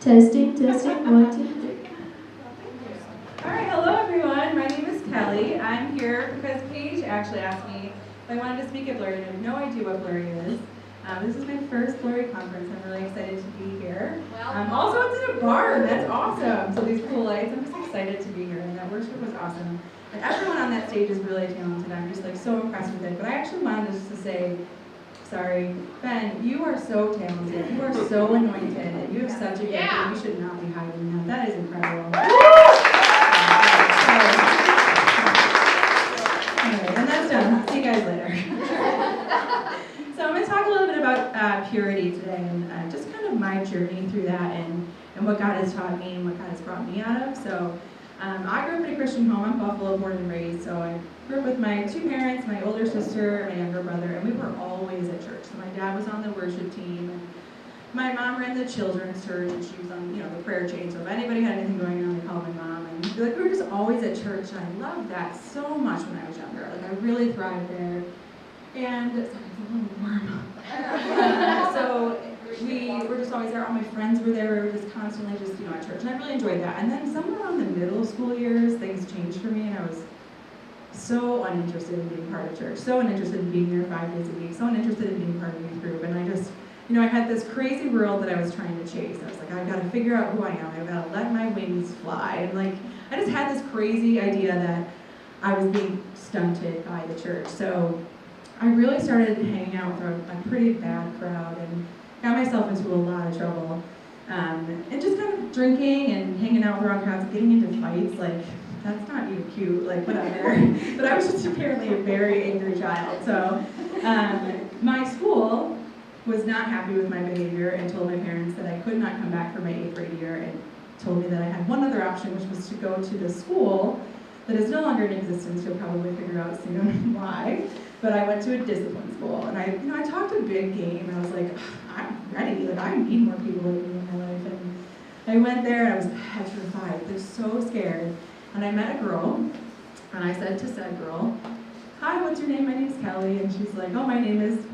Testing, testing, 1, 2, 3. All right, hello everyone. My name is Kelly. I'm here because Paige actually asked me if I wanted to speak at Blurry. I have no idea what Blurry is. This is my first Blurry conference. I'm really excited to be here. Also, it's in a bar. That's awesome. So these cool lights. I'm just excited to be here. And that worship was awesome. And everyone on that stage is really talented. I'm just like so impressed with it. But I actually wanted just to say, sorry, Ben, you are so talented. You are so anointed. And you have such a gift that you should not be hiding that. That is incredible. Anyway, and that's done. See you guys later. So I'm going to talk a little bit about purity today and just kind of my journey through that and what God has taught me and what God has brought me out of. So I grew up in a Christian home. I'm Buffalo, born and raised. So I grew up with my two parents, my older sister, and my younger brother, and we were always at church. So my dad was on the worship team, and my mom ran the children's church, and she was on, the prayer chain. So if anybody had anything going on, they called my mom. And we were just always at church, and I loved that so much when I was younger. Like I really thrived there. And sorry, it's a little warm. So we were just always there. All my friends were there. We were just constantly at church, and I really enjoyed that. And then somewhere around the middle school years, things changed for me, and I was so uninterested in being part of church, so uninterested in being there 5 days a week, so uninterested in being part of a youth group. And I just, I had this crazy world that I was trying to chase. I was like, I've got to figure out who I am. I've got to let my wings fly. And I just had this crazy idea that I was being stunted by the church. So I really started hanging out with a pretty bad crowd and got myself into a lot of trouble. And just kind of drinking and hanging out with the wrong crowds, getting into fights, that's not even cute, whatever. But I was just apparently a very angry child. So my school was not happy with my behavior and told my parents that I could not come back for my 8th grade year and told me that I had one other option, which was to go to the school that is no longer in existence. You'll probably figure out soon why. But I went to a discipline school, and I talked a big game, and I was like, I'm ready. I need more people like me in my life. And I went there, and I was petrified. I was so scared. And I met a girl, and I said to said girl, hi, what's your name? My name's Kelly. And she's like, oh, my name is,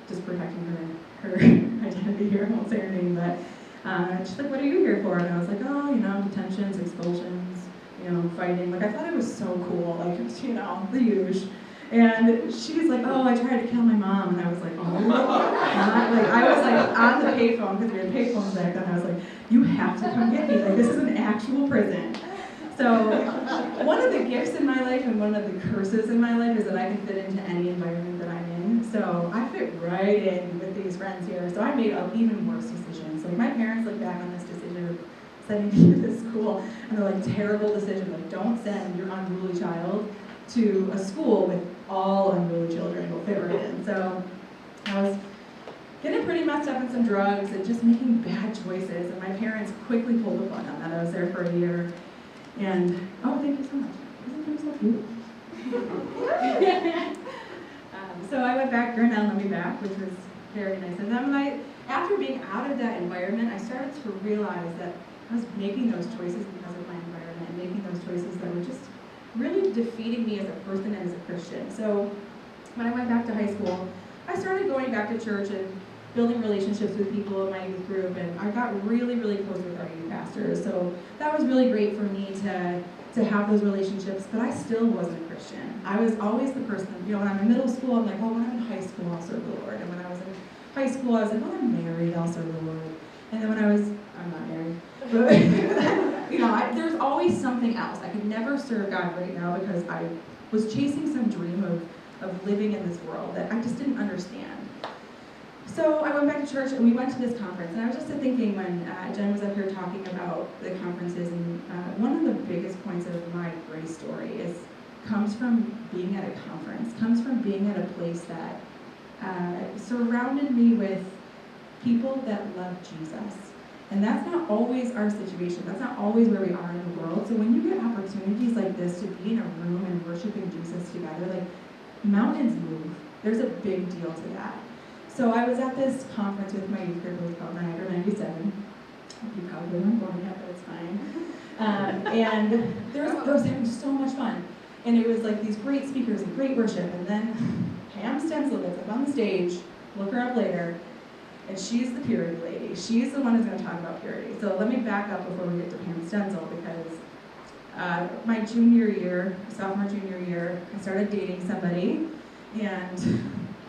just protecting her identity here. I won't say her name, but she's like, what are you here for? And I was like, oh, detentions, expulsions, fighting. I thought it was so cool, the huge. And she's like, oh, I tried to kill my mom. And I was like, oh, I was on the payphone, because we had payphones back then. I was like, you have to come get me. This is an actual prison. So one of the gifts in my life and one of the curses in my life is that I can fit into any environment that I'm in. So I fit right in with these friends here. So I made even worse decisions. My parents look back on this decision of sending me to this school, and they're terrible decision. Don't send your unruly child to a school with all unruly children. Will fit right in. So I was getting pretty messed up in some drugs and just making bad choices. And my parents quickly pulled the plug on that. I was there for a year. And, oh, thank you so much. Isn't that so cute? So I went back, Gurnell let me back, which was very nice of them. And after being out of that environment, I started to realize that I was making those choices because of my environment and making those choices that were just really defeating me as a person and as a Christian. So when I went back to high school, I started going back to church and building relationships with people in my youth group, and I got really, really close with our youth pastors. So that was really great for me to have those relationships, but I still wasn't a Christian. I was always the person, when I'm in middle school, I'm like, oh, when I'm in high school, I'll serve the Lord. And when I was in high school, I was like, when I'm married, I'll serve the Lord. And then when I'm not married, but there's always something else. I could never serve God right now because I was chasing some dream of living in this world that I just didn't understand. So I went back to church, and we went to this conference, and I was just thinking when Jen was up here talking about the conferences, and one of the biggest points of my grace story comes from being at a conference, comes from being at a place that surrounded me with people that love Jesus. And that's not always our situation. That's not always where we are in the world. So when you get opportunities like this to be in a room and worshiping Jesus together, mountains move. There's a big deal to that. So I was at this conference with my youth group. It was called Niagara 97. You probably weren't born yet, but it's fine. And I was having so much fun. And it was these great speakers and great worship. And then Pam Stensel gets up on the stage, look her up later, And she's the purity lady. She's the one who's going to talk about purity. So let me back up before we get to Pam Stenzel, because my junior year, sophomore, junior year, I started dating somebody, and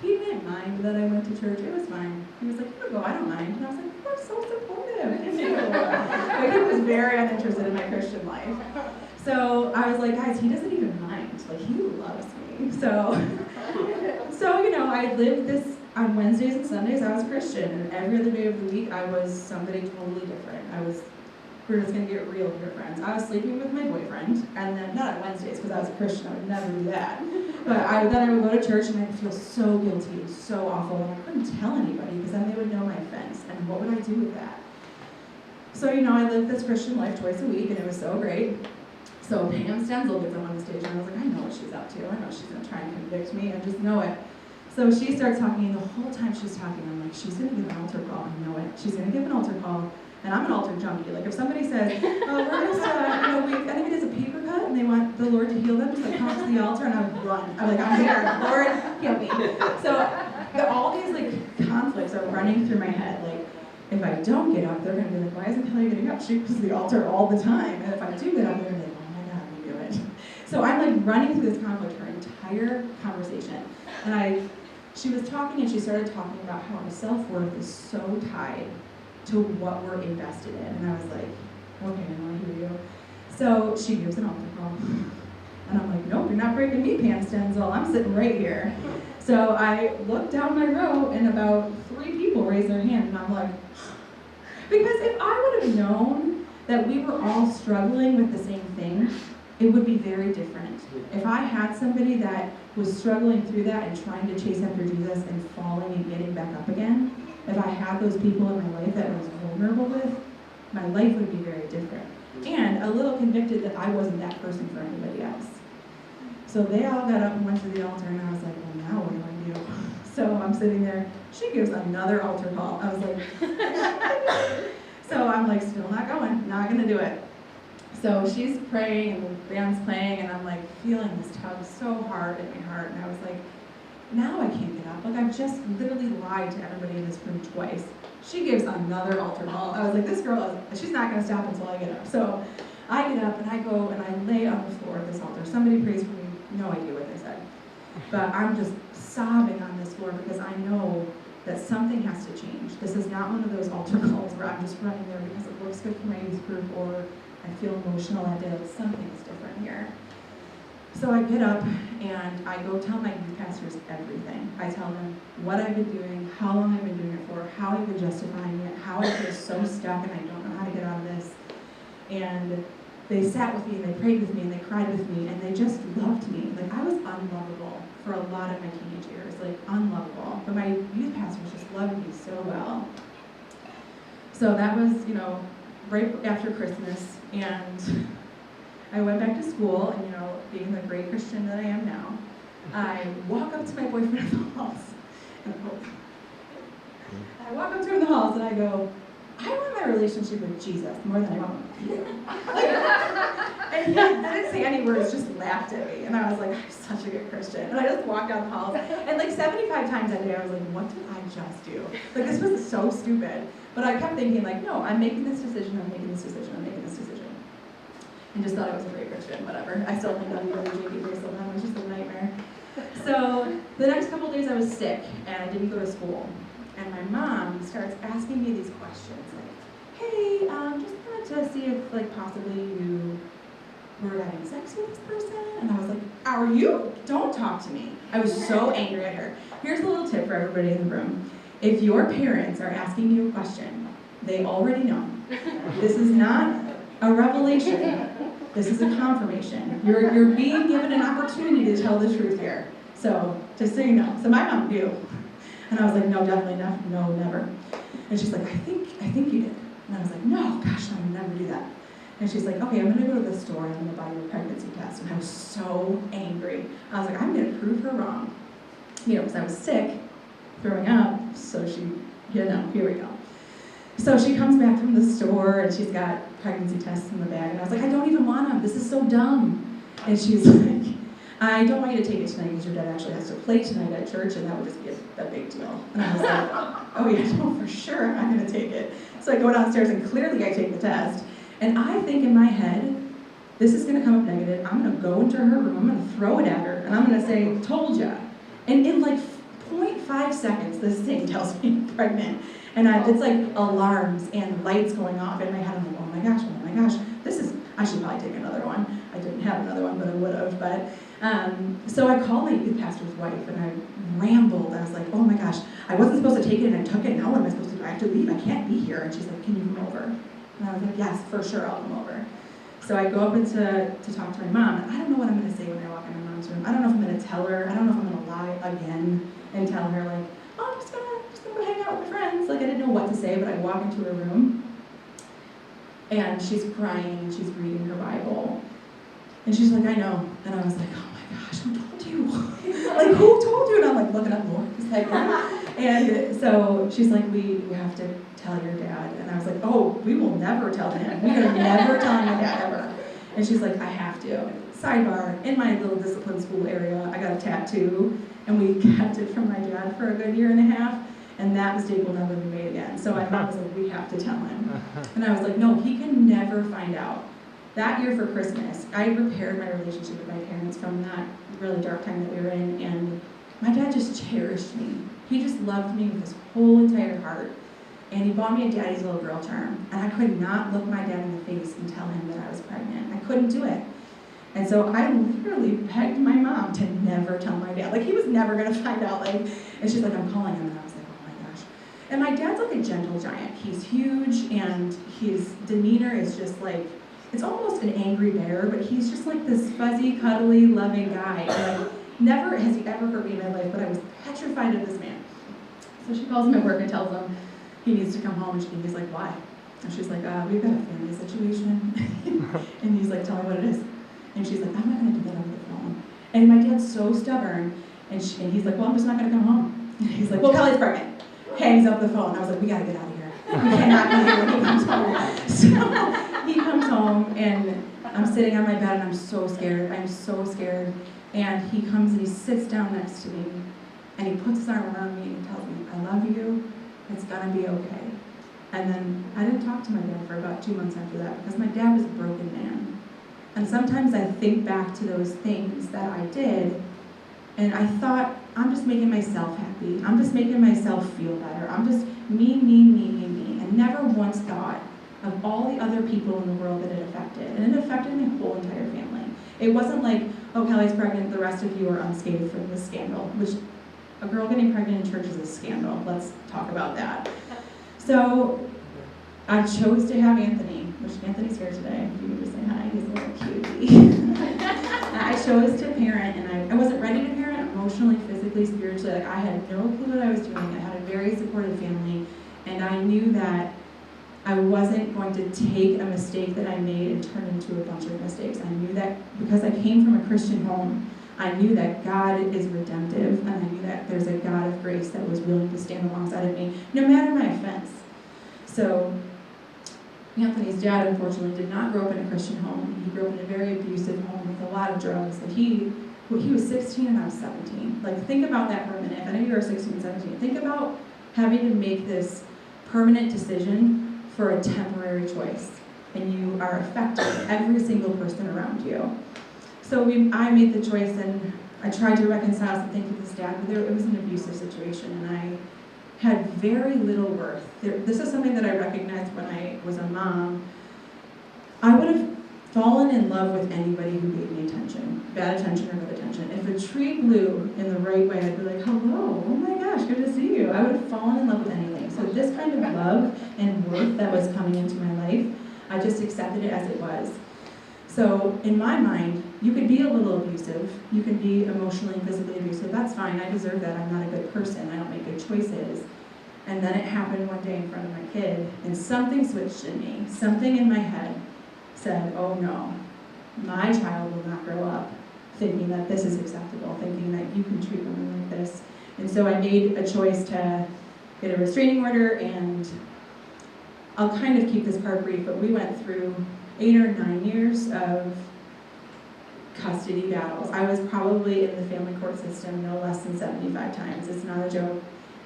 he didn't mind that I went to church. It was fine. He was like, you can go, I don't mind. And I was like, you're so supportive. Thank you. Like, he was very uninterested in my Christian life. So I was like, guys, he doesn't even mind. Like, he loves me. So I lived this, on Wednesdays and Sundays, I was Christian, and every other day of the week, I was somebody totally different. We're just going to get real here, friends. I was sleeping with my boyfriend, and then, not on Wednesdays, because I was a Christian, I would never do that. But then I would go to church, and I'd feel so guilty and so awful, and I couldn't tell anybody, because then they would know my offense, and what would I do with that? So, I lived this Christian life twice a week, and it was so great. So Pam Stenzel gets up on the stage, and I was like, I know what she's up to. I know she's going to try and convict me. I just know it. So she starts talking, and the whole time she's talking, I'm like, she's going to give an altar call. I know it. She's going to give an altar call, and I'm an altar junkie. Like, if somebody says, oh, we're just, anybody does a paper cut, and they want the Lord to heal them, just like come up to the altar, and I would run. I'm like, I'm here. Lord, heal me. So all these, conflicts are running through my head. Like, if I don't get up, they're going to be like, why isn't Kelly getting up? She goes to the altar all the time. And if I do get up, they're going to be like, oh my God, you do it. So I'm running through this conflict her entire conversation. And she was talking, and she started talking about how our self-worth is so tied to what we're invested in. And I was like, okay, I hear you. So she gives an altar call. And I'm like, nope, you're not breaking me, Pam Stenzel. I'm sitting right here. So I look down my row, and about 3 people raise their hand, and I'm like, because if I would have known that we were all struggling with the same thing, it would be very different. If I had somebody that was struggling through that and trying to chase after Jesus and falling and getting back up again, if I had those people in my life that I was vulnerable with, my life would be very different. And a little convicted that I wasn't that person for anybody else. So they all got up and went to the altar, and I was like, well, now what do I do? So I'm sitting there. She gives another altar call. I was like, so I'm like, still not going, not going to do it. So she's praying, and the band's playing, and I'm like feeling this tug so hard in my heart. And I was like, now I can't get up. Like, I've just literally lied to everybody in this room twice. She gives another altar call. I was like, this girl, she's not going to stop until I get up. So I get up, and I go, and I lay on the floor of this altar. Somebody prays for me. No idea what they said. But I'm just sobbing on this floor because I know that something has to change. This is not one of those altar calls where I'm just running there because it looks good for my youth group or I feel emotional that day. Like, something's different here. So I get up and I go tell my youth pastors everything. I tell them what I've been doing, how long I've been doing it for, how I've been justifying it, how I feel so stuck and I don't know how to get out of this. And they sat with me, and they prayed with me, and they cried with me, and they just loved me. Like, I was unlovable for a lot of my teenage years, like, unlovable. But my youth pastors just loved me so well. So that was, right after Christmas, and I went back to school, and, being the great Christian that I am now, I walk up to my boyfriend in the halls, and I walk up to him in the halls, and I go, I want my relationship with Jesus more than I want with you. And he didn't say any words, just laughed at me. And I was like, I'm such a good Christian. And I just walked down the halls. And 75 times that day, I was like, what did I just do? Like, this was so stupid. But I kept thinking, no, I'm making this decision, I'm making this decision, I'm making this decision. And just thought I was a great Christian, whatever. I still think I'm really JP Grace Sullivan. It was just a nightmare. So the next couple of days, I was sick, and I didn't go to school. And my mom starts asking me these questions, like, hey, just wanted to see if, possibly you were having sex with this person? And I was like, are you? Don't talk to me. I was so angry at her. Here's a little tip for everybody in the room. If your parents are asking you a question, they already know. This is not a revelation. This is a confirmation. You're being given an opportunity to tell the truth here. So, just so you know. So my mom knew. And I was like, no, definitely not. No, never. And she's like, I think you did. And I was like, no, gosh, no, I would never do that. And she's like, okay, I'm going to go to the store and I'm going to buy you a pregnancy test. And I was so angry. I was like, I'm going to prove her wrong. Because I was sick, throwing up, so she, here we go. So she comes back from the store and she's got pregnancy tests in the bag. And I was like, I don't even want them. This is so dumb. And she's like, I don't want you to take it tonight because your dad actually has to play tonight at church, and that would just be a big deal. And I was like, oh yeah, no, for sure, I'm going to take it. So I go downstairs, and clearly I take the test. And I think in my head, this is going to come up negative. I'm going to go into her room, I'm going to throw it at her, and I'm going to say, told ya. And in like 0.5 seconds, this thing tells me I'm pregnant. And it's like alarms and lights going off in my head. I'm like, oh my gosh, I should probably take another one. I didn't have another one, but I would have. But so I called my youth pastor's wife, and I rambled. I was like, oh my gosh, I wasn't supposed to take it, and I took it. Now what am I supposed to do? I have to leave. I can't be here. And she's like, can you come over? And I was like, yes, for sure, I'll come over. So I go up to talk to my mom. And I don't know what I'm going to say when I walk in my mom's room. I don't know if I'm going to tell her. I don't know if I'm going to lie again and tell her, like, oh, I'm just gonna go hang out with my friends. Like, I didn't know what to say, but I walk into her room, and she's crying, and she's reading her Bible. And she's like, I know. And I was like, oh my gosh, who told you? Like, who told you? And I'm like looking up more. And so she's like, we have to tell your dad. And I was like, oh, we will never tell him. We are never telling my dad ever. And she's like, I have to. Sidebar, in my little discipline school area, I got a tattoo, and we kept it from my dad for a good year and a half. And that mistake will never be made again. So my mom was like, we have to tell him. And I was like, no, he can never find out. That year for Christmas, I repaired my relationship with my parents from that really dark time that we were in, and my dad just cherished me. He just loved me with his whole entire heart. And he bought me a daddy's little girl charm. And I could not look my dad in the face and tell him that I was pregnant. I couldn't do it. And so I literally begged my mom to never tell my dad. Like, he was never going to find out. Like, and she's like, I'm calling him. And I was like, oh my gosh. And my dad's like a gentle giant. He's huge, and his demeanor is just like, it's almost an angry bear, but he's just like this fuzzy, cuddly, loving guy. And like, never has he ever hurt me in my life, but I was petrified of this man. So she calls him at work and tells him he needs to come home. And he's like, why? And she's like, we've got a family situation. And he's like, tell me what it is. And she's like, I'm not going to do that over the phone. And my dad's so stubborn. And he's like, well, I'm just not going to come home. And he's like, well, Kelly's pregnant. Hangs up the phone. I was like, we got to get out of here. We cannot be here when he comes home. So he comes home, and I'm sitting on my bed, and I'm so scared. I'm so scared. And he comes and he sits down next to me, and he puts his arm around me and tells me, I love you. It's going to be okay. And then I didn't talk to my dad for about 2 months after that, because my dad was a broken man. And sometimes I think back to those things that I did, and I thought, I'm just making myself happy. I'm just making myself feel better. I'm just me, and never once thought of all the other people in the world that it affected. And it affected my whole entire family. It wasn't like, oh, Kelly's pregnant, the rest of you are unscathed from this scandal, which a girl getting pregnant in church is a scandal. Let's talk about that. So I chose to have Anthony, which Anthony's here today. If you can just say hi, he's a little cutie. I chose to parent, and I wasn't ready to parent emotionally, physically, spiritually. Like, I had no clue what I was doing. I had a very supportive family, and I knew that I wasn't going to take a mistake that I made and turn into a bunch of mistakes. I knew that because I came from a Christian home, I knew that God is redemptive, and I knew that there's a God of grace that was willing to stand alongside of me, no matter my offense. So Anthony's dad, unfortunately, did not grow up in a Christian home. He grew up in a very abusive home with a lot of drugs. And he was 16 and I was 17. Like, think about that for a minute. If any of you are 16, 17, think about having to make this permanent decision for a temporary choice. And you are affecting every single person around you. So I made the choice, and I tried to reconcile some things with his dad, but it was an abusive situation, and I had very little worth. This is something that I recognized when I was a mom. I would have fallen in love with anybody who gave me attention, bad attention or good attention. If a tree blew in the right way, I'd be like, hello, oh my gosh, good to see you. I would have fallen in love with anything. So this kind of love and worth that was coming into my life, I just accepted it as it was. So in my mind, you could be a little abusive, you can be emotionally and physically abusive, that's fine, I deserve that, I'm not a good person, I don't make good choices. And then it happened one day in front of my kid, and something switched in me. Something in my head said, oh no, my child will not grow up thinking that this is acceptable, thinking that you can treat women like this. And so I made a choice to get a restraining order, and I'll kind of keep this part brief, but we went through 8 or 9 years of custody battles. I was probably in the family court system no less than 75 times. It's not a joke.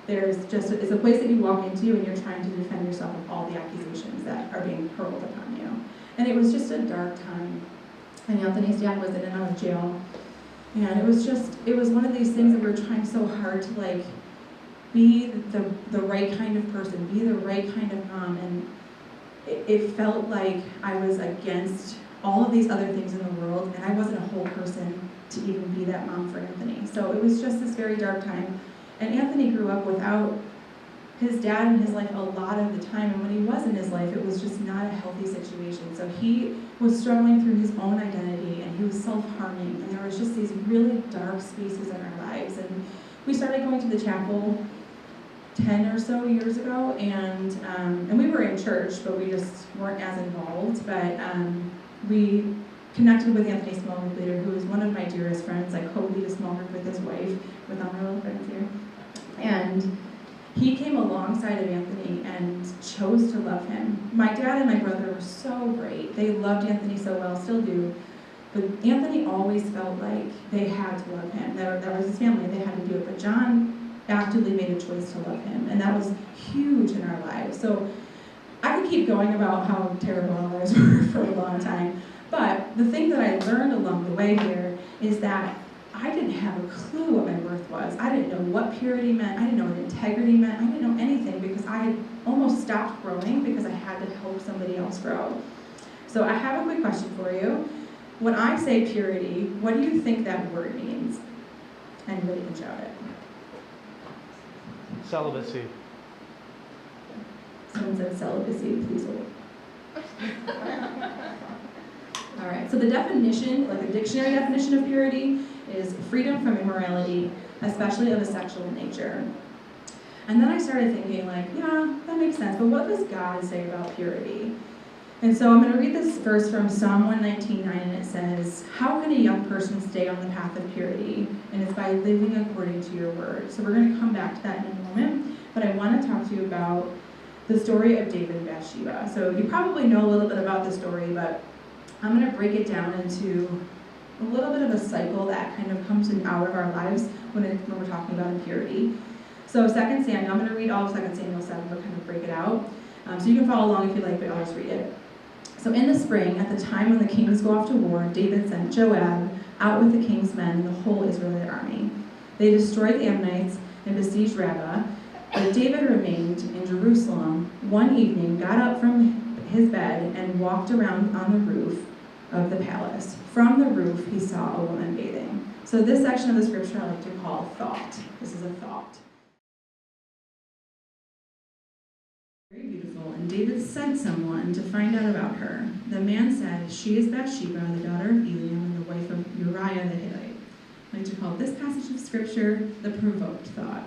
It's a place that you walk into and you're trying to defend yourself of all the accusations that are being hurled upon you. And it was just a dark time. And Anthony's dad was in and out of jail. And it was one of these things that we were trying so hard to like be the right kind of person, be the right kind of mom. And it felt like I was against all of these other things in the world, and I wasn't a whole person to even be that mom for Anthony. So it was just this very dark time. And Anthony grew up without his dad in his life a lot of the time, and when he was in his life, it was just not a healthy situation. So he was struggling through his own identity, and he was self-harming, and there was just these really dark spaces in our lives. And we started going to the chapel 10 or so years ago, and we were in church, but we just weren't as involved. But we connected with Anthony's small group leader, who is one of my dearest friends. I co-lead a small group with his wife, with all my little friends here. And he came alongside of Anthony and chose to love him. My dad and my brother were so great. They loved Anthony so well, still do. But Anthony always felt like they had to love him. That was his family, they had to do it. But John actively made a choice to love him, and that was huge in our lives. So I could keep going about how terrible our lives were for a long time. But the thing that I learned along the way here is that I didn't have a clue what my worth was. I didn't know what purity meant. I didn't know what integrity meant. I didn't know anything because I had almost stopped growing because I had to help somebody else grow. So I have a quick question for you. When I say purity, what do you think that word means? Anybody can shout it. Celibacy. Someone said celibacy, please hold. All right, so the definition, like the dictionary definition of purity, is freedom from immorality, especially of a sexual nature. And then I started thinking, like, yeah, that makes sense, but what does God say about purity? And so I'm going to read this verse from Psalm 119:9, and it says, "How can a young person stay on the path of purity? And it's by living according to your word." So we're going to come back to that in a moment, but I want to talk to you about the story of David and Bathsheba. So you probably know a little bit about the story, but I'm going to break it down into a little bit of a cycle that kind of comes in out of our lives when we're talking about impurity. So 2 Samuel, I'm going to read all of 2 Samuel 7, but kind of break it out. So you can follow along if you like, but I'll just read it. So in the spring, at the time when the kings go off to war, David sent Joab out with the king's men and the whole Israelite army. They destroyed the Ammonites and besieged Rabbah, but David remained in Jerusalem. One evening, got up from his bed and walked around on the roof of the palace. From the roof, he saw a woman bathing. So this section of the scripture I like to call thought. This is a thought. Very beautiful, and David sent someone to find out about her. The man said, "She is Bathsheba, the daughter of Eliam, and the wife of Uriah the Hittite." I like to call this passage of scripture the provoked thought.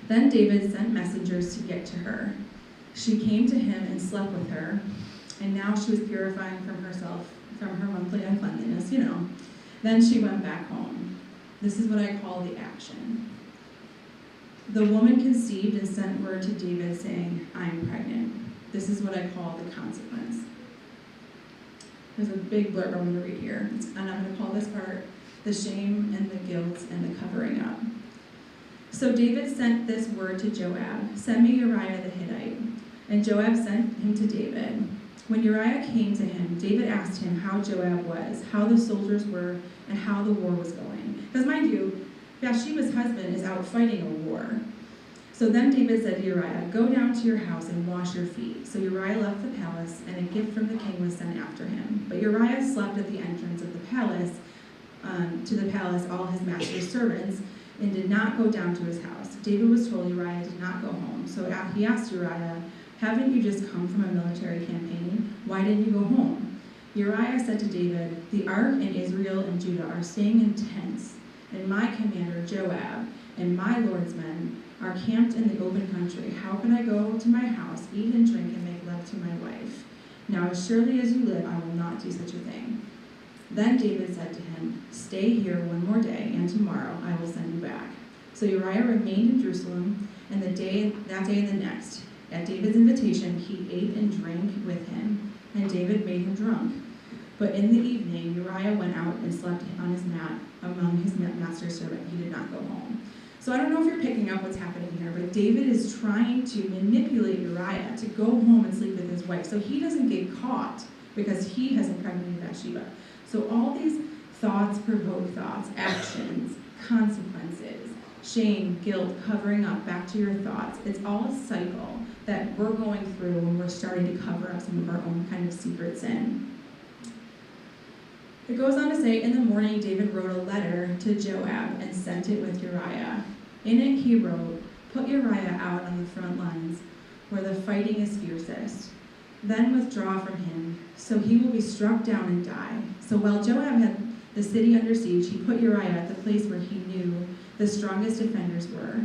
Then David sent messengers to get to her. She came to him and slept with her, and now she was purifying from herself, from her monthly uncleanliness, Then she went back home. This is what I call the action. The woman conceived and sent word to David saying, "I'm pregnant." This is what I call the consequence. There's a big blurb I'm going to read here, and I'm going to call this part the shame and the guilt and the covering up. So David sent this word to Joab, "Send me Uriah the Hittite." And Joab sent him to David. When Uriah came to him, David asked him how Joab was, how the soldiers were, and how the war was going. Because mind you, Bathsheba's husband is out fighting a war. So then David said to Uriah, "Go down to your house and wash your feet." So Uriah left the palace, and a gift from the king was sent after him. But Uriah slept at the entrance of the palace, all his master's servants, and did not go down to his house. David was told Uriah did not go home. So he asked Uriah, "Haven't you just come from a military campaign? Why didn't you go home?" Uriah said to David, "The ark and Israel and Judah are staying in tents, and my commander Joab and my lord's men are camped in the open country. How can I go to my house, eat and drink, and make love to my wife? Now as surely as you live, I will not do such a thing." Then David said to him, "Stay here one more day, and tomorrow I will send you back." So Uriah remained in Jerusalem, and that day and the next. At David's invitation, he ate and drank with him, and David made him drunk. But in the evening, Uriah went out and slept on his mat among his master's servant. He did not go home. So I don't know if you're picking up what's happening here, but David is trying to manipulate Uriah to go home and sleep with his wife so he doesn't get caught because he has impregnated Bathsheba. So all these thoughts provoke thoughts, actions, consequences, shame, guilt, covering up, back to your thoughts. It's all a cycle that we're going through when we're starting to cover up some of our own kind of secret sin. It goes on to say, in the morning, David wrote a letter to Joab and sent it with Uriah. In it, he wrote, "Put Uriah out on the front lines, where the fighting is fiercest. Then withdraw from him, so he will be struck down and die." So while Joab had the city under siege, he put Uriah at the place where he knew the strongest defenders were.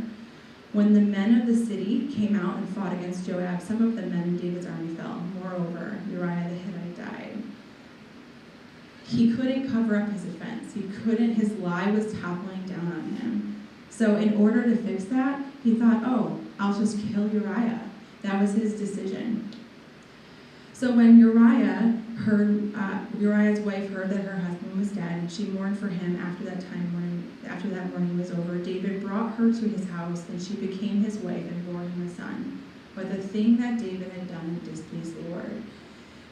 When the men of the city came out and fought against Joab, some of the men in David's army fell. Moreover, Uriah the Hittite died. He couldn't cover up his offense. His lie was toppling down on him. So in order to fix that, he thought, I'll just kill Uriah. That was his decision. So when Uriah's wife heard that her husband was dead, and she mourned for him after that mourning was over, David brought her to his house, and she became his wife and bore him a son. But the thing that David had done displeased the Lord.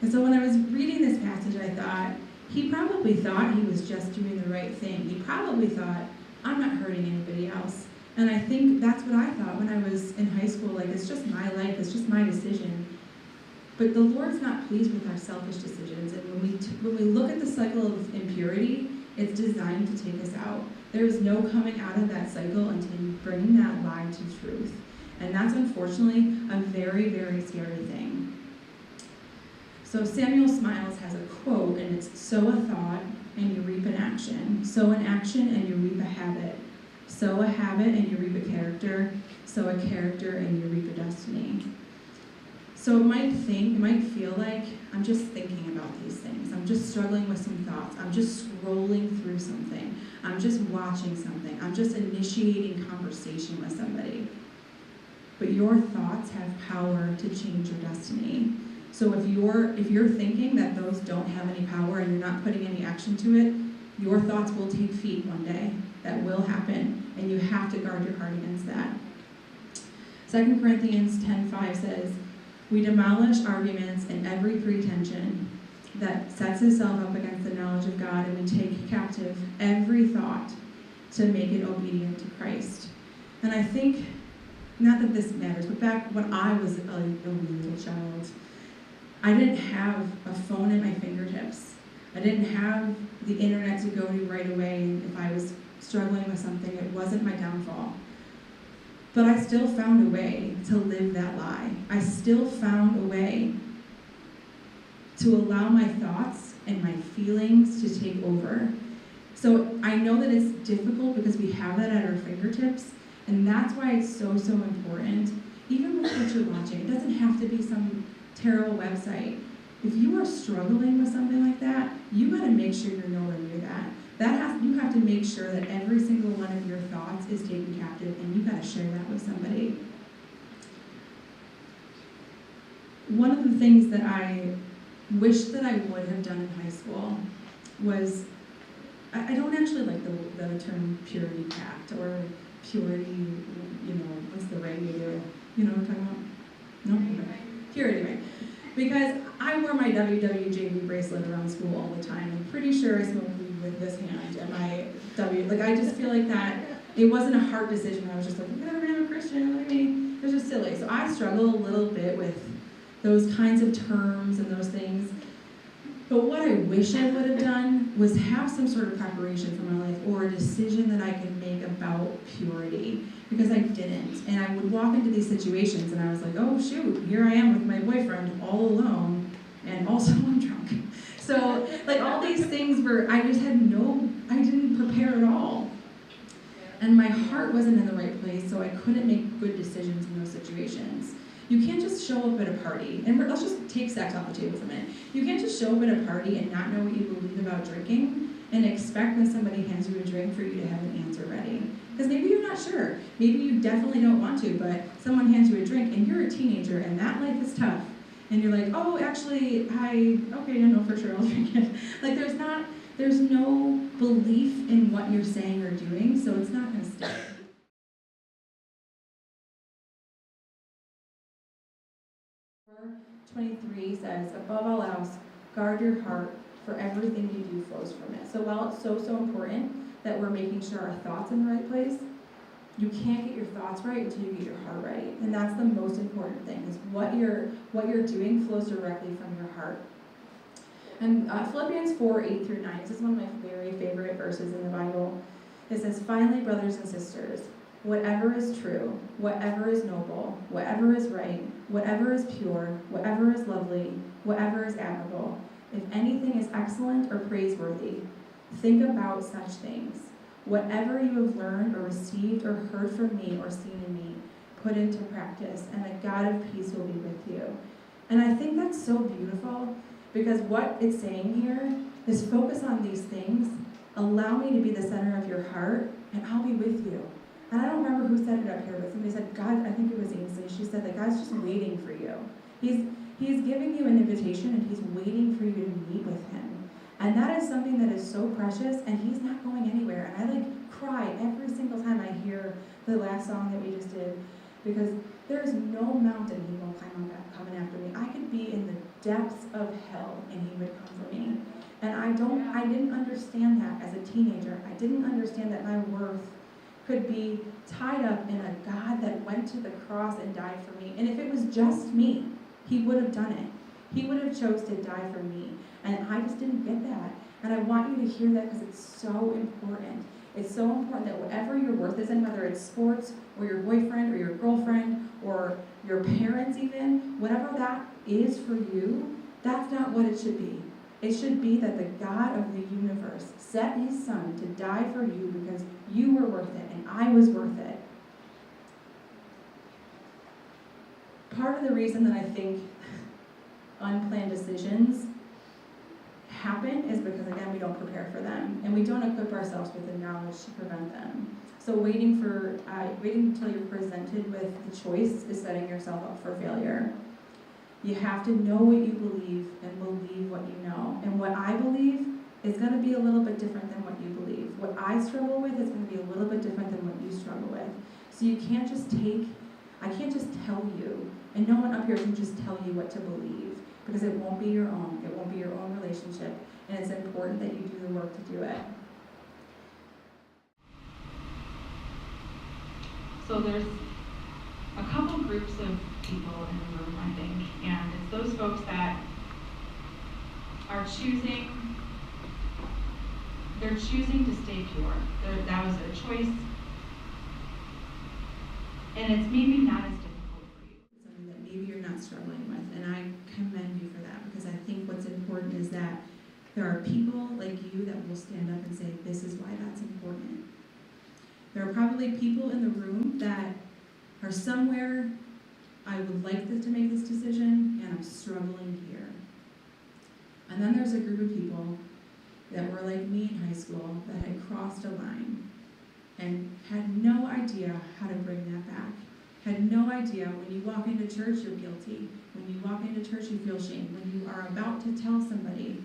And so when I was reading this passage, I thought, he probably thought he was just doing the right thing. He probably thought, I'm not hurting anybody else. And I think that's what I thought when I was in high school. It's just my life, it's just my decision. But the Lord's not pleased with our selfish decisions. And when we look at the cycle of impurity, it's designed to take us out. There is no coming out of that cycle until you bring that lie to truth. And that's unfortunately a very, very scary thing. So Samuel Smiles has a quote, and it's, "Sow a thought and you reap an action. Sow an action and you reap a habit. Sow a habit and you reap a character. Sow a character and you reap a destiny." So it might feel like I'm just thinking about these things. I'm just struggling with some thoughts. I'm just scrolling through something. I'm just watching something. I'm just initiating conversation with somebody. But your thoughts have power to change your destiny. So if you're thinking that those don't have any power and you're not putting any action to it, your thoughts will take feet one day. That will happen, and you have to guard your heart against that. 2 Corinthians 10:5 says, "We demolish arguments and every pretension that sets itself up against the knowledge of God, and we take captive every thought to make it obedient to Christ." And I think, not that this matters, but back when I was a wee little child, I didn't have a phone at my fingertips. I didn't have the internet to go to right away, and if I was struggling with something, it wasn't my downfall. But I still found a way to live that lie. I still found a way to allow my thoughts and my feelings to take over. So I know that it's difficult because we have that at our fingertips, and that's why it's so, so important. Even with what you're watching, it doesn't have to be some terrible website. If you are struggling with something like that, you got to make sure you're nowhere near that. You have to make sure that every single one of your thoughts is taken captive, and you got to share that with somebody. One of the things that I wish that I would have done in high school was, I don't actually like the term purity pact or purity, what's the right way to, you know what I'm talking about? No? Okay. Purity, right? Because I wore my WWJD bracelet around school all the time. I'm pretty sure I smoked weed with this hand and my I just feel like that, it wasn't a hard decision. I was just like, look at everyone, I'm a Christian, look at me. It was just silly. So I struggle a little bit with those kinds of terms and those things. But what I wish I would have done was have some sort of preparation for my life or a decision that I could make about purity, because I didn't. And I would walk into these situations and I was like, oh shoot, here I am with my boyfriend all alone, and also I'm drunk. So all these things were, I didn't prepare at all. And my heart wasn't in the right place, so I couldn't make good decisions in those situations. You can't just show up at a party, and let's just take sex off the table for a minute. You can't just show up at a party and not know what you believe about drinking and expect when somebody hands you a drink for you to have an answer ready. Because maybe you're not sure. Maybe you definitely don't want to, but someone hands you a drink and you're a teenager and that life is tough. and you're like, oh, actually, okay, no, for sure, I'll drink it. Like, there's no belief in what you're saying or doing, so it's not going to stick. 23 says, above all else, guard your heart, for everything you do flows from it. So while it's so important that we're making sure our thoughts in the right place, you can't get your thoughts right until you get your heart right. And that's the most important thing, is what you're doing flows directly from your heart. And Philippians 4:8-9, this is one of my very favorite verses in the Bible. It says, finally, brothers and sisters, whatever is true, whatever is noble, whatever is right, whatever is pure, whatever is lovely, whatever is admirable, if anything is excellent or praiseworthy, think about such things. Whatever you have learned or received or heard from me or seen in me, put into practice, and the God of peace will be with you. And I think that's so beautiful, because what it's saying here is focus on these things, allow me to be the center of your heart, and I'll be with you. And I don't remember who said it up here, but somebody said, God, I think it was Ainsley, she said that God's just waiting for you. He's giving you an invitation, and he's waiting for you to meet with him. And that is something that is so precious, and he's not going anywhere. And I cry every single time I hear the last song that we just did, because there's no mountain he won't climb up coming after me. I could be in the depths of hell, and he would come for me. And I didn't understand that as a teenager. I didn't understand that my worth could be tied up in a God that went to the cross and died for me. And if it was just me, he would have done it. He would have chose to die for me. And I just didn't get that. And I want you to hear that, because it's so important. It's so important that whatever your worth is in, whether it's sports or your boyfriend or your girlfriend or your parents even, whatever that is for you, that's not what it should be. It should be that the God of the universe set his son to die for you because you were worth it and I was worth it. Part of the reason that I think unplanned decisions happen is because, again, we don't prepare for them and we don't equip ourselves with the knowledge to prevent them. So waiting until you're presented with the choice is setting yourself up for failure. You have to know what you believe and believe what you know. And what I believe is going to be a little bit different than what you believe. What I struggle with is going to be a little bit different than what you struggle with. So you can't just I can't just tell you, and no one up here can just tell you what to believe, because it won't be your own. It won't be your own relationship, and it's important that you do the work to do it. So there's a couple groups of people in the room, I think, and it's those folks that are choosing to stay pure. That was their choice, and it's maybe not as difficult for you. Something that maybe you're not struggling with, and I commend you for that, because I think what's important is that there are people like you that will stand up and say, this is why that's important. There are probably people in the room that are somewhere, I would like to make this decision, and I'm struggling here. And then there's a group of people that were like me in high school that had crossed a line and had no idea how to bring that back. Had no idea when you walk into church, you're guilty. When you walk into church, you feel shame. When you are about to tell somebody,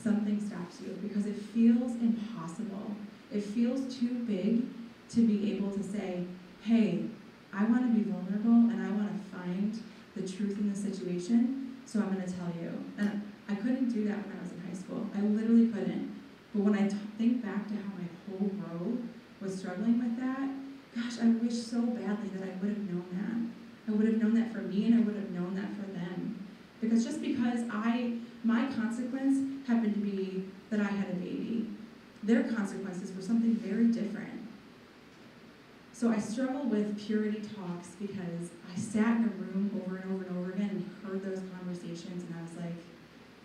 something stops you because it feels impossible. It feels too big to be able to say, hey, I want to be vulnerable and I want to find the truth in the situation, so I'm going to tell you. And I couldn't do that when I was in high school. I literally couldn't. But when I think back to how my whole row was struggling with that, gosh, I wish so badly that I would have known that. I would have known that for me, and I would have known that for them. Because just because my consequence happened to be that I had a baby, their consequences were something very different. So I struggle with purity talks because I sat in a room over and over and over again and heard those conversations, and I was like,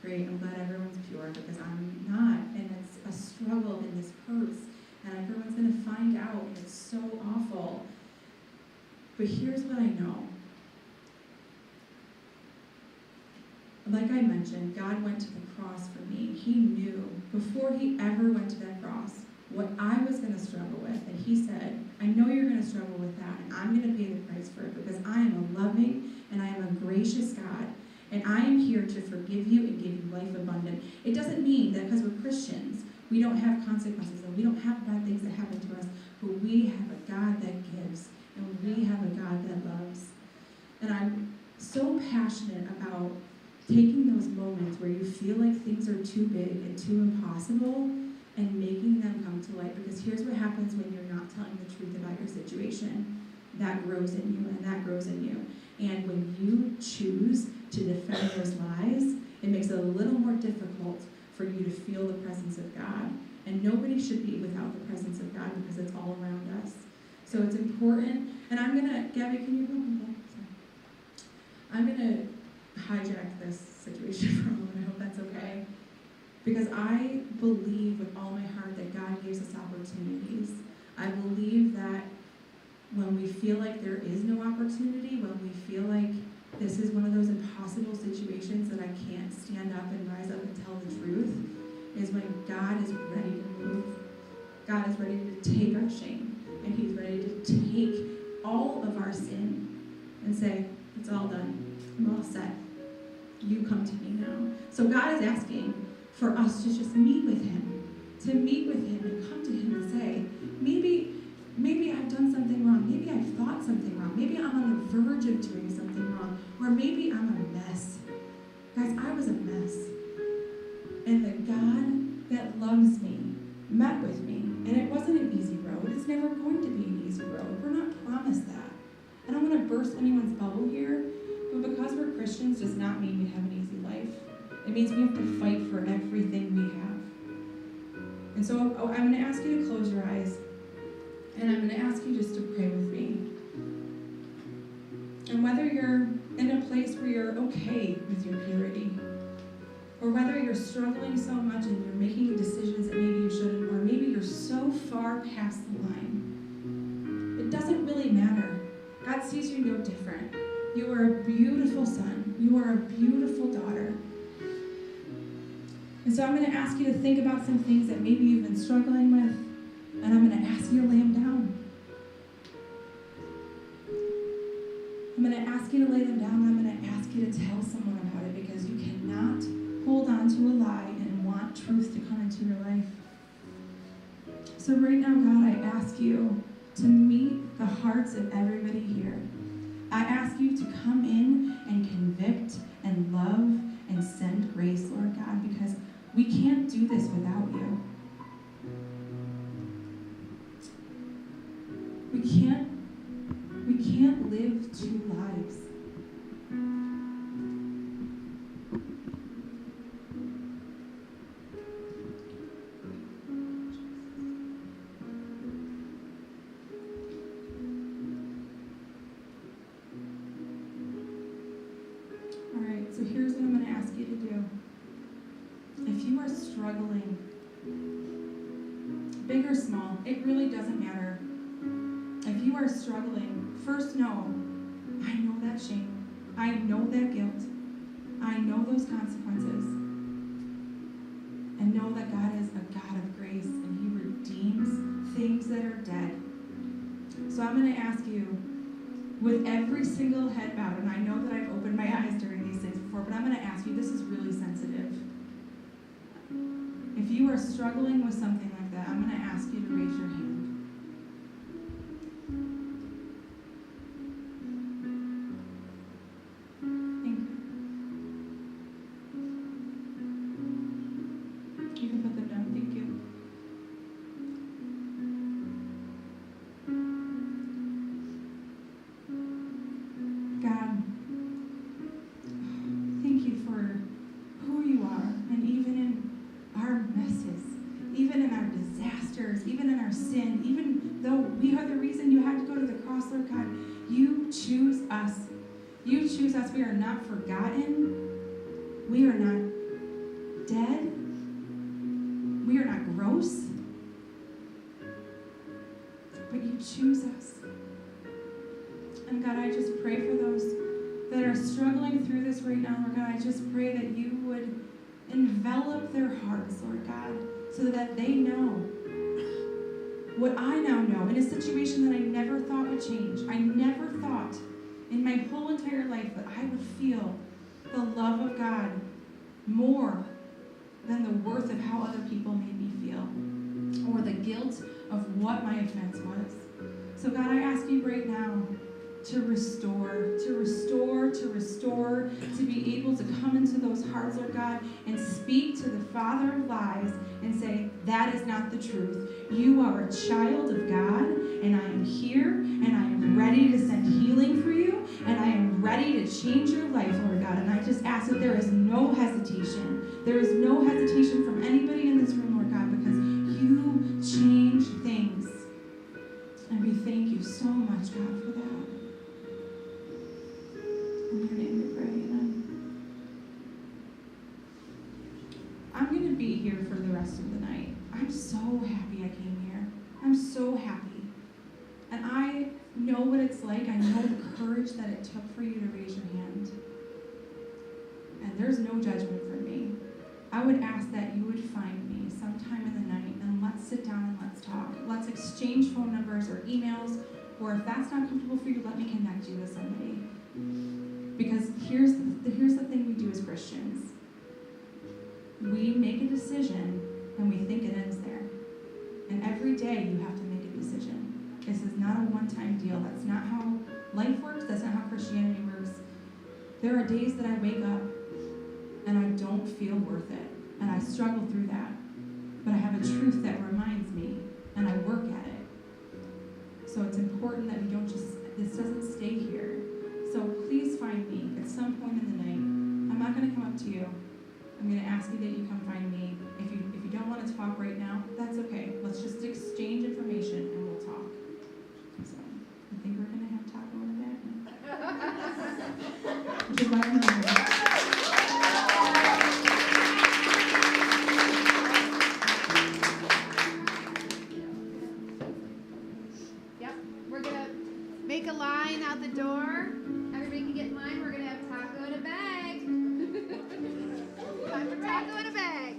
great, I'm glad everyone's pure because I'm not. And it's a struggle and this hurts, and everyone's going to find out, and it's so awful. But here's what I know. Like I mentioned, God went to the cross for me. He knew before he ever went to that cross what I was going to struggle with. And he said, I know you're going to struggle with that, and I'm going to pay the price for it because I am a loving and I am a gracious And I am here to forgive you and give you life abundant. It doesn't mean that because we're Christians, we don't have consequences and we don't have bad things that happen to us, but we have a God that gives and we have a God that loves. And I'm so passionate about taking those moments where you feel like things are too big and too impossible and making them come to light. Because here's what happens when you're not telling the truth about your situation. That grows in you and that grows in you. And when you choose to defend those lies, it makes it a little more difficult for you to feel the presence of God. And nobody should be without the presence of God because it's all around us. So it's important. And I'm going to, Gabby, can you go back? I'm going to hijack this situation for a moment. I hope that's okay. Because I believe with all my heart that God gives us opportunities. I believe that when we feel like there is no opportunity, when we feel like this is one of those impossible situations that I can't stand up and rise up and tell the truth, is when God is ready to move. God is ready to take our shame, and he's ready to take all of our sin and say, it's all done. I'm all set. You come to me now. So God is asking for us to just meet with him, and come to him and say, maybe I've done something wrong. Maybe I've thought something wrong. Maybe I'm on the verge of doing something wrong. Or maybe I'm a mess. Guys, I was a mess. And the God that loves me met with me. And it wasn't an easy road. It's never going to be an easy road. We're not promised that. I don't want to burst anyone's bubble here, but because we're Christians does not mean we have an easy life. It means we have to fight for everything we have. And so I'm going to ask you to close your eyes. And I'm going to ask you just to pray with me. And whether you're in a place where you're okay with your purity, or whether you're struggling so much and you're making decisions that maybe you shouldn't, or maybe you're so far past the line, it doesn't really matter. God sees you no different. You are a beautiful son. You are a beautiful daughter. And so I'm going to ask you to think about some things that maybe you've been struggling with, and I'm going to ask you to lay them down. I'm going to ask you to lay them down, and I'm going to ask you to tell someone about it, because you cannot hold on to a lie and want truth to come into your life. So right now, God, I ask you to meet the hearts of everybody here. I ask you to come in and convict and love and send grace, Lord God, because we can't do this without you. We can't live two lives. All right, so here's what I'm going to ask you to do. If you are struggling, big or small, it really doesn't matter. If you are struggling, first know, I know that shame. I know that guilt. I know those consequences. And know that God is a God of grace and he redeems things that are dead. So I'm going to ask you, with every single head bowed, and I know that I've opened my eyes during these things before, but I'm going to ask you, this is really sensitive. If you are struggling with something like that, I'm going to ask you to raise your hand. Thank you. You can put them down. Thank you. God, thank you for who you are, and even in our messes, even in our disasters, even in our sin, even though we are the reason you had to go to the cross, Lord God, you choose us. You choose us. We are not forgotten. We are not dead. We are not gross. But you choose us. And God, I just pray for those that are struggling through this right now, Lord God. I just pray that you would envelop their hearts, Lord God, so that they know what I now know in a situation that I never thought would change. I never thought in my whole entire life that I would feel the love of God more than the worth of how other people made me feel or the guilt of what my offense was. So God, I ask you right now to restore, to be able to come into those hearts, Lord God, and speak to the father of lies and say, that is not the truth. You are a child of God, and I am here, and I am ready to send healing for you, and I am ready to change your life, Lord God. And I just ask that there is no hesitation. There is no hesitation from anybody in this room, Lord God, because you change things. And we thank you so much, God, for that. In your name we pray, amen. I'm going to be here for the rest of the night. I'm so happy I came here. I'm so happy. And I know what it's like. I know the courage that it took for you to raise your hand. And there's no judgment for me. I would ask that you would find me sometime in the night and let's sit down and let's talk. Let's exchange phone numbers or emails, or if that's not comfortable for you, let me connect you with somebody. Because here's the thing we do as Christians. We make a decision and we think it ends there. And every day you have to make a decision. This is not a one-time deal. That's not how life works. That's not how Christianity works. There are days that I wake up and I don't feel worth it. And I struggle through that. But I have a truth that reminds me, and I work at it. So it's important that we don't this doesn't stay here. So please find me at some point in the night. I'm not going to come up to you. I'm going to ask you that you come find me. If you don't want to talk right now, that's okay. Let's just exchange information and we'll talk. So I think we're going to have taco in a bit. Which is why I'm hungry. Make a line out the door. Everybody can get in line. We're going to have taco in a bag. Time for taco in a bag.